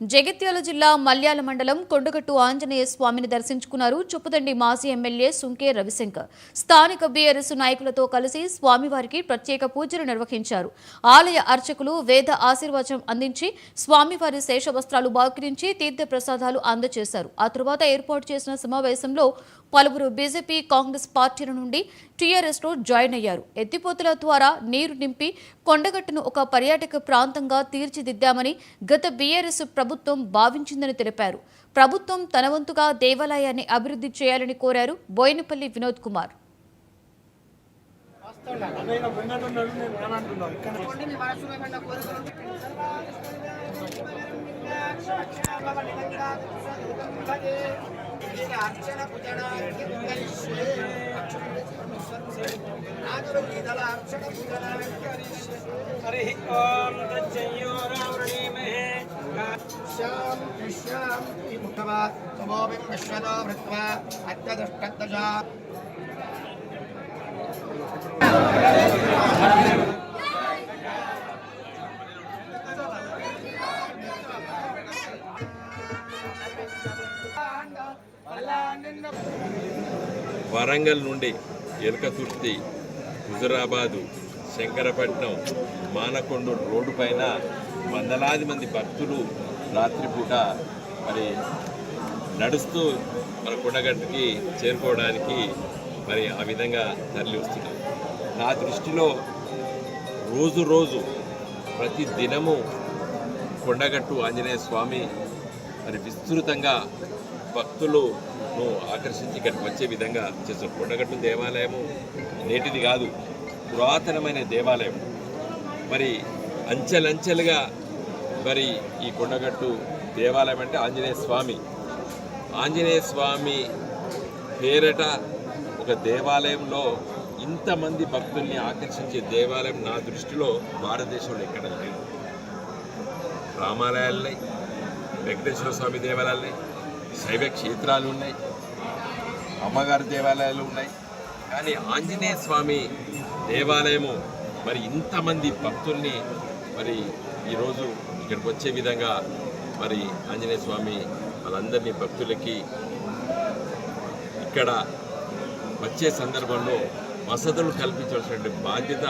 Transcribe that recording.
జగిత్యాల జిల్లా మల్యాల మండలం కొండగట్టు ఆంజనేయ స్వామిని దర్శించుకున్నారు చొప్పదండి మాజీ ఎమ్మెల్యే సుంకే రవిశంకర్. స్థానిక బీఆర్ఎస్ నాయకులతో కలిసి స్వామివారికి ప్రత్యేక పూజలు నిర్వహించారు. ఆలయ అర్చకులు వేద ఆశీర్వచనం అందించి స్వామివారి శేషవస్త్రాలు బాకిరించి తీర్థ ప్రసాదాలు అందజేశారు. ఆ తరువాత ఏర్పాటు చేసిన సమావేశంలో పలువురు బీజేపీ, కాంగ్రెస్ పార్టీల నుండి టీఆర్ఎస్లో జాయిన్ అయ్యారు. ఎత్తిపోతల ద్వారా నీరు నింపి కొండగట్టును ఒక పర్యాటక ప్రాంతంగా తీర్చిదిద్దామని గత బీఆర్ఎస్ ప్రభుత్వం భావించిందని తెలిపారు. ప్రభుత్వం తన వంతుగా దేవాలయాన్ని అభివృద్ధి చేయాలని కోరారు బోయినపల్లి వినోద్ కుమార్. వరంగల్ నుండి ఎలకతుర్తి, హుజురాబాదు, శంకరపట్నం, మానకొండూరు రోడ్డు పైన వందలాది మంది భక్తులు రాత్రిపూట మరి నడుస్తూ మన కొండగట్టుకి చేరుకోవడానికి మరి ఆ విధంగా తరలి వస్తున్నారు. నా దృష్టిలో రోజు ప్రతి దినము కొండగట్టు ఆంజనేయ స్వామి మరి విస్తృతంగా భక్తులను ఆకర్షించి ఇక్కడికి వచ్చే విధంగా చేసిన కొండగట్టు దేవాలయము నేటిది కాదు, పురాతనమైన దేవాలయం. మరి అంచెలంచెలుగా మరి ఈ కొండగట్టు దేవాలయం అంటే ఆంజనేయ స్వామి పేరట ఒక దేవాలయంలో ఇంతమంది భక్తుల్ని ఆకర్షించే దేవాలయం నా దృష్టిలో భారతదేశంలో ఎక్కడ లేదు. రామాలయాలున్నాయి, వెంకటేశ్వర స్వామి దేవాలయాలున్నాయి, శైవ క్షేత్రాలు ఉన్నాయి, అమ్మగారి దేవాలయాలు ఉన్నాయి. కానీ ఆంజనేయ స్వామి దేవాలయము మరి ఇంతమంది భక్తుల్ని మరి ఈరోజు ఇక్కడికి వచ్చే విధంగా మరి ఆంజనేయ స్వామి వాళ్ళందరినీ భక్తులకి ఇక్కడ వచ్చే సందర్భంలో వసతులు కల్పించాల్సిన బాధ్యత